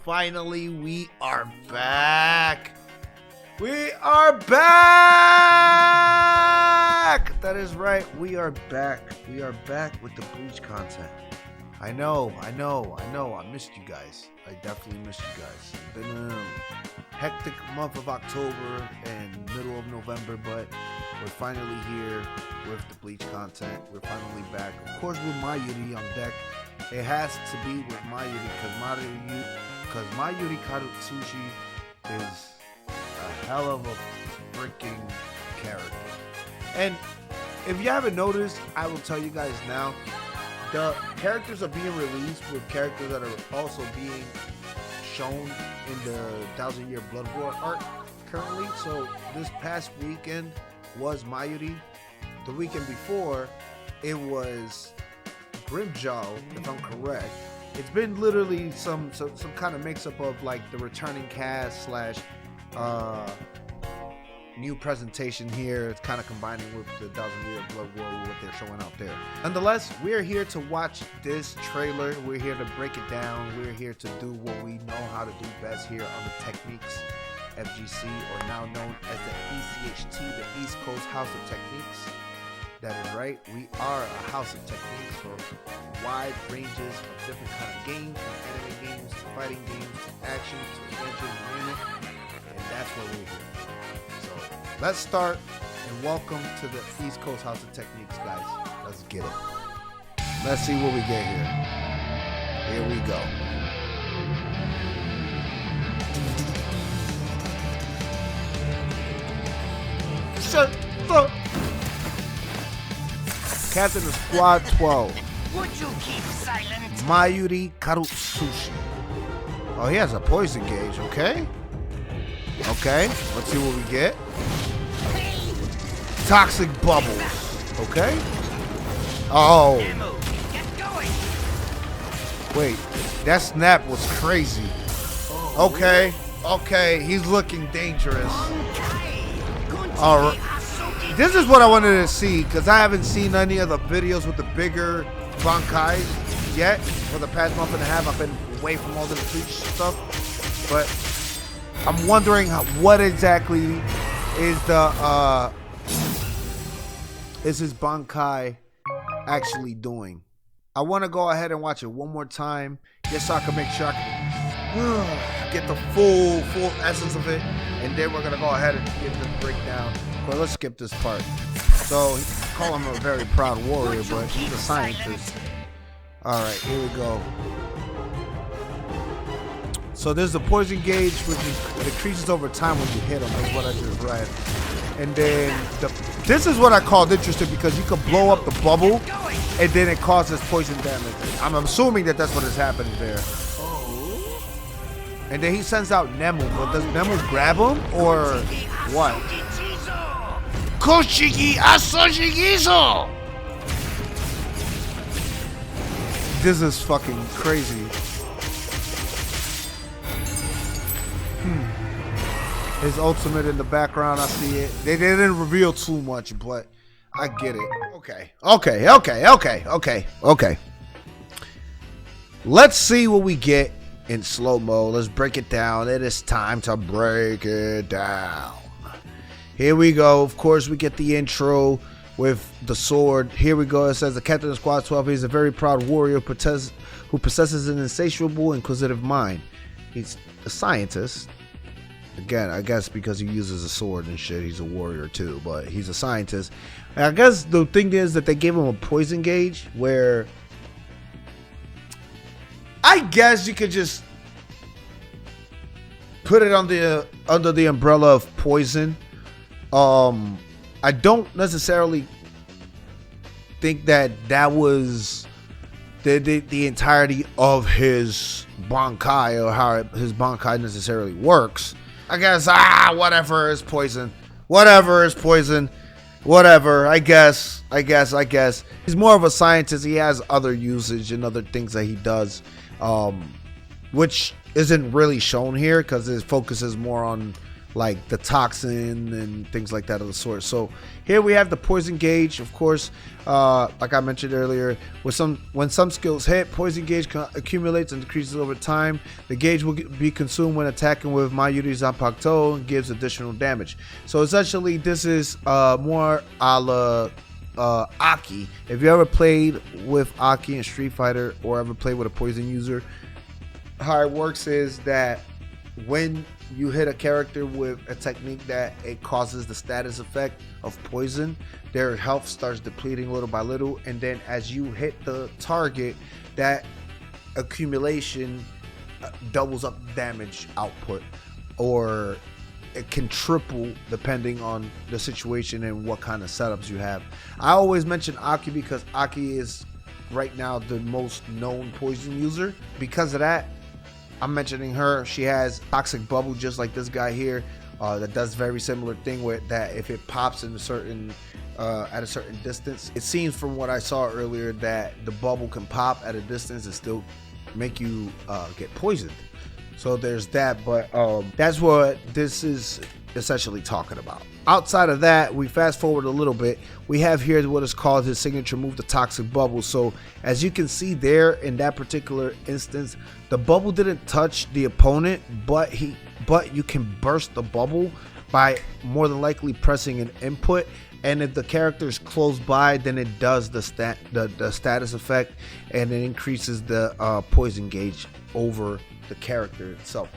Finally, we are back. We are back. That is right. We are back. We are back with the Bleach content. I know. I missed you guys. I definitely missed you guys. It's been a hectic month of October and middle of November, but we're finally here with the Bleach content. We're finally back. Of course, with Mayuri on deck. It has to be with Mayuri because Mayura Kurotsuchi is a hell of a freaking character. And if you haven't noticed, I will tell you guys now, the characters are being released with characters that are also being shown in the 1000-Year Blood War arc currently. So this past weekend was Mayuri. The weekend before, it was Grimjaw, if I'm correct. It's been literally some kind of mix-up of like the returning cast slash new presentation here. It's kind of combining with the 1000-Year Blood War, what they're showing out there. Nonetheless, we're here to watch this trailer. We're here to break it down. We're here to do what we know how to do best here on the Techneex FGC, or now known as the ECHT, the East Coast House of Techneex. That is right. We are a house of Techneex for wide ranges of different kind of games, from anime games to fighting games to action to adventure, you name it. And that's where we're here. So let's start and welcome to the East Coast House of Techneex, guys. Let's get it. Let's see what we get here. Here we go. Shut up. Captain of Squad 12. Would you keep silent? Mayura Kurotsuchi. Oh, he has a poison gauge, okay? Okay, let's see what we get. Toxic bubbles. Okay. Oh. Wait, that snap was crazy. Okay, he's looking dangerous. Alright. This is what I wanted to see, because I haven't seen any of the videos with the bigger Bankais yet. For the past month and a half, I've been away from all the Bleach stuff. But I'm wondering what exactly is the is his Bankai actually doing. I want to go ahead and watch it one more time, just so I can make sure I can get the full essence of it, and then we're gonna go ahead and get the breakdown. Well, let's skip this part. So, call him a very proud warrior, but he's a scientist. Alright, here we go. So there's the poison gauge, which decreases over time when you hit him. That's what I just read. And then, this is what I called interesting, because you can blow up the bubble, and then it causes poison damage. I'm assuming that that's what is happening there. And then he sends out Nemu, but does Nemu grab him, or what? Koshiki Asoshigizo! This is fucking crazy. His ultimate in the background, I see it. They didn't reveal too much, but I get it. Okay. Let's see what we get in slow-mo. Let's break it down. It is time to break it down. Here we go. Of course, we get the intro with the sword. Here we go. It says the captain of Squad 12. He's a very proud warrior who possesses an insatiable, inquisitive mind. He's a scientist. Again, I guess because he uses a sword and shit, he's a warrior too. But he's a scientist. And I guess the thing is that they gave him a poison gauge, where I guess you could just put it under the umbrella of poison. I don't necessarily think that was the entirety of his Bankai, or how his Bankai necessarily works. I guess, whatever is poison. Whatever, I guess. He's more of a scientist. He has other usage and other things that he does, which isn't really shown here, because his focus is more on like the toxin and things like that of the sort. So here we have the poison gauge. Of course, like I mentioned earlier, when some skills hit, poison gauge accumulates and decreases over time. The gauge will be consumed when attacking with Mayuri Zanpakuto and gives additional damage. So essentially, this is more a la Aki. If you ever played with Aki in Street Fighter or ever played with a poison user, how it works is that when you hit a character with a technique that it causes the status effect of poison, their health starts depleting little by little, and then as you hit the target, that accumulation doubles up damage output, or it can triple depending on the situation and what kind of setups you have. I always mention Aki because Aki is right now the most known poison user. Because of that, I'm mentioning her. She has toxic bubble just like this guy here, that does very similar thing with that. If it pops in a certain at a certain distance, it seems from what I saw earlier that the bubble can pop at a distance and still make you get poisoned. So there's that, but that's what this is essentially talking about. Outside of that, we fast forward a little bit. We have here what is called his signature move, the toxic bubble. So as you can see there, in that particular instance, the bubble didn't touch the opponent, but you can burst the bubble by more than likely pressing an input. And if the character is close by, then it does the status effect, and it increases the poison gauge over the character itself.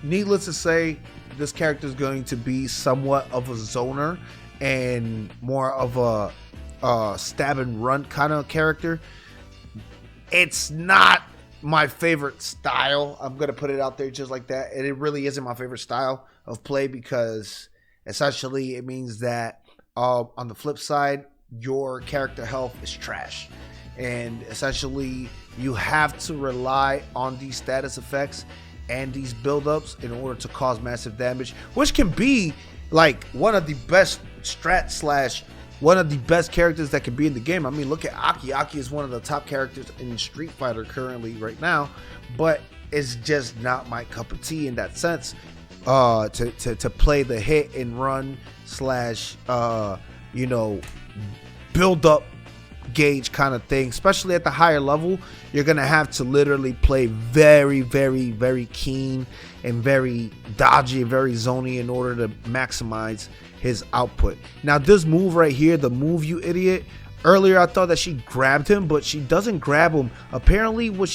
Needless to say, this character is going to be somewhat of a zoner and more of a stab and run kind of character. It's not my favorite style. I'm gonna put it out there just like that, and it really isn't my favorite style of play, because essentially it means that on the flip side, your character health is trash, and essentially you have to rely on these status effects and these buildups in order to cause massive damage, which can be like one of the best strat / one of the best characters that can be in the game. I mean, look at Aki. Aki is one of the top characters in Street Fighter currently right now, but it's just not my cup of tea in that sense. To play the hit and run / build up gauge kind of thing, especially at the higher level, you're gonna have to literally play very, very, very keen and very dodgy and very zony in order to maximize his output. Now this move right here, the move, you idiot, earlier I thought that she grabbed him, but she doesn't grab him. Apparently what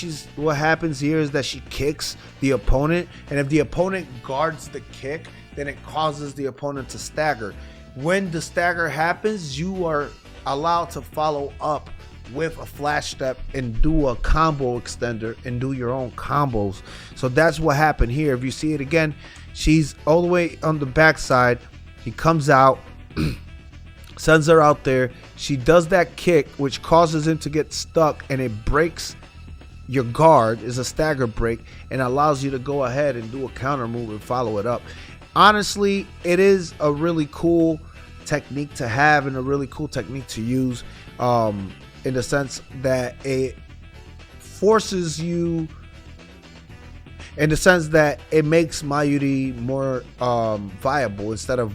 happens here is that she kicks the opponent, and if the opponent guards the kick, then it causes the opponent to stagger. When the stagger happens, you are allowed to follow up with a flash step and do a combo extender and do your own combos. So that's what happened here. If you see it again, she's all the way on the backside. He comes out, sends her out there. She does that kick, which causes him to get stuck, and it breaks your guard, is a stagger break, and allows you to go ahead and do a counter move and follow it up. Honestly, it is a really cool technique to have and a really cool technique to use, in the sense that it forces you, in the sense that it makes Mayuri more viable. Instead of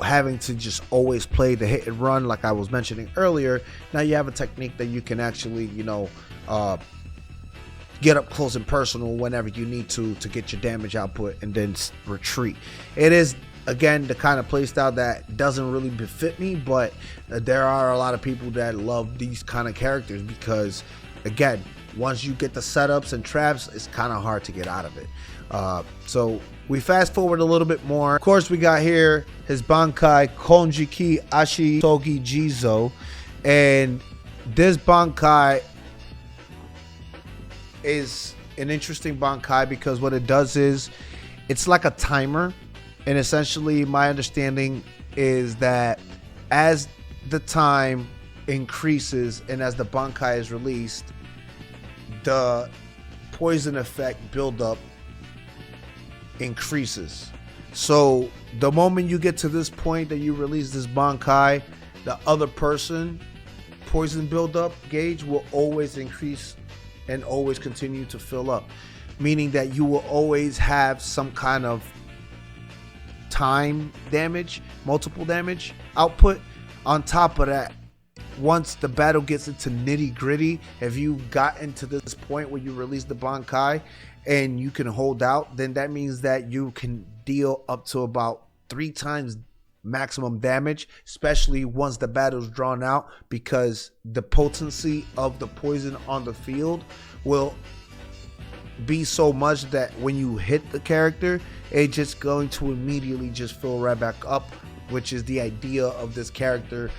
having to just always play the hit and run like I was mentioning earlier, now you have a technique that you can actually get up close and personal whenever you need to get your damage output and then retreat. It is, again, the kind of playstyle that doesn't really befit me, but there are a lot of people that love these kind of characters because, again, once you get the setups and traps, it's kind of hard to get out of it. So we fast forward a little bit more. Of course, we got here his Bankai Konjiki Ashitogi Jizo, and this Bankai is an interesting Bankai because what it does is it's like a timer. And essentially, my understanding is that as the time increases and as the Bankai is released, the poison effect buildup increases. So the moment you get to this point that you release this Bankai, the other person poison buildup gauge will always increase and always continue to fill up. meaning that you will always have some kind of time damage, multiple damage output. On top of that, once the battle gets into nitty gritty, if you got into this point where you release the Bankai and you can hold out, then that means that you can deal up to about 3 times maximum damage, especially once the battle's drawn out, because the potency of the poison on the field will be so much that when you hit the character, it's just going to immediately just fill right back up, which is the idea of this character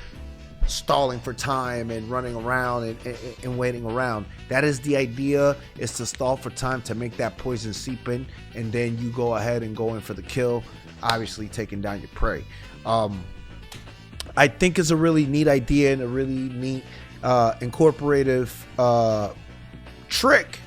stalling for time and running around and waiting around. That is the idea, is to stall for time to make that poison seep in, and then you go ahead and go in for the kill, obviously taking down your prey. I think it's a really neat idea and a really neat incorporative trick,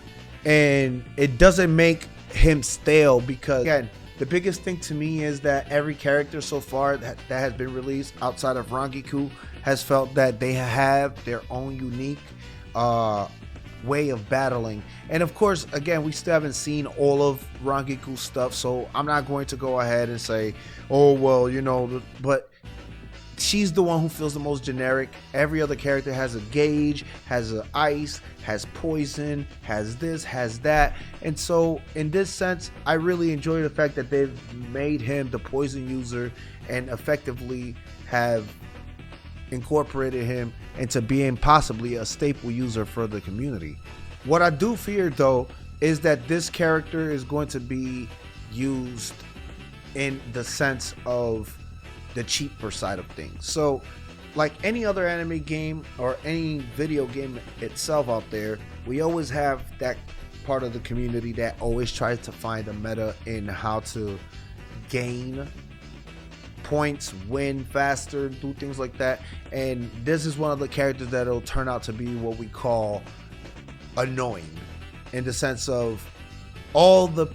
and it doesn't make him stale, because again, the biggest thing to me is that every character so far that has been released outside of Rangiku has felt that they have their own unique way of battling. And of course, again, we still haven't seen all of Rangiku's stuff, so I'm not going to go ahead and say, oh well, you know, but she's the one who feels the most generic. Every other character has a gauge, has an ice, has poison, has this, has that. And so in this sense, I really enjoy the fact that they've made him the poison user and effectively have incorporated him into being possibly a staple user for the community. What I do fear though is that this character is going to be used in the sense of the cheaper side of things. So like any other anime game or any video game itself out there, we always have that part of the community that always tries to find a meta in how to gain points, win faster, do things like that. And this is one of the characters that'll turn out to be what we call annoying, in the sense of all the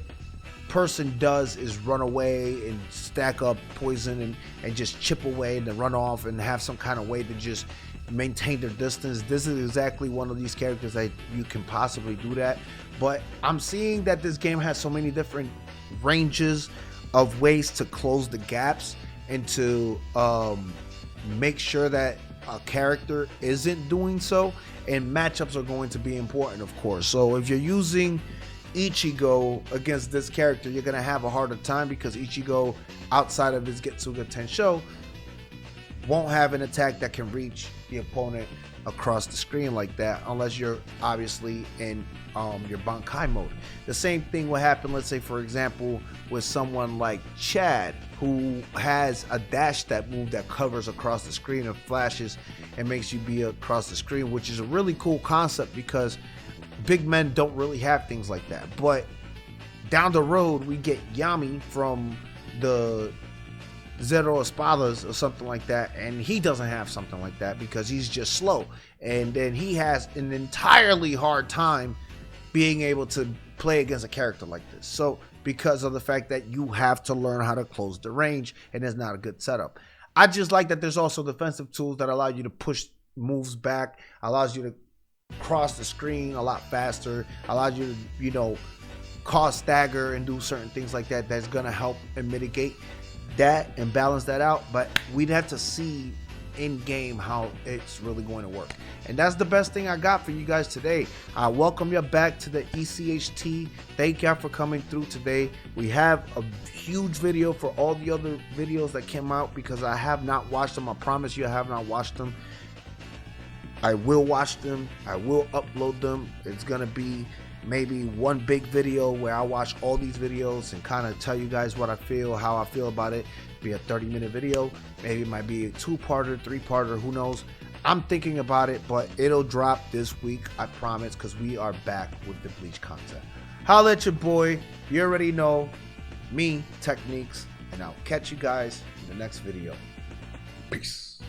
person does is run away and stack up poison and just chip away and then run off and have some kind of way to just maintain their distance. This is exactly one of these characters that you can possibly do that. But I'm seeing that this game has so many different ranges of ways to close the gaps and to make sure that a character isn't doing so, and matchups are going to be important, of course. So if you're using Ichigo against this character, you're gonna have a harder time, because Ichigo, outside of his Getsuga Tensho, won't have an attack that can reach the opponent across the screen like that, unless you're obviously in your Bankai mode. The same thing will happen, let's say for example, with someone like Chad, who has a dash step move that covers across the screen and flashes and makes you be across the screen, which is a really cool concept because big men don't really have things like that. But down the road we get Yami from the Zero Espadas or something like that, and he doesn't have something like that because he's just slow, and then he has an entirely hard time being able to play against a character like this. So because of the fact that you have to learn how to close the range, and it's not a good setup. I just like that there's also defensive tools that allow you to push moves back, allows you to cross the screen a lot faster, allows you to, you know, cause stagger and do certain things like that. That's gonna help and mitigate that and balance that out. But we'd have to see in game how it's really going to work. And that's the best thing I got for you guys today. I welcome you back to the ECHT. Thank y'all for coming through today. We have a huge video for all the other videos that came out, because I have not watched them. I promise you I have not watched them. I will watch them. I will upload them. It's gonna be maybe one big video where I watch all these videos and kind of tell you guys what I feel, how I feel about it. Be a 30-minute video. Maybe it might be a 2-parter, 3-parter, who knows. I'm thinking about it, but it'll drop this week, I promise, because we are back with the Bleach content. Holla at your boy. You already know me, Techneex, and I'll catch you guys in the next video. Peace.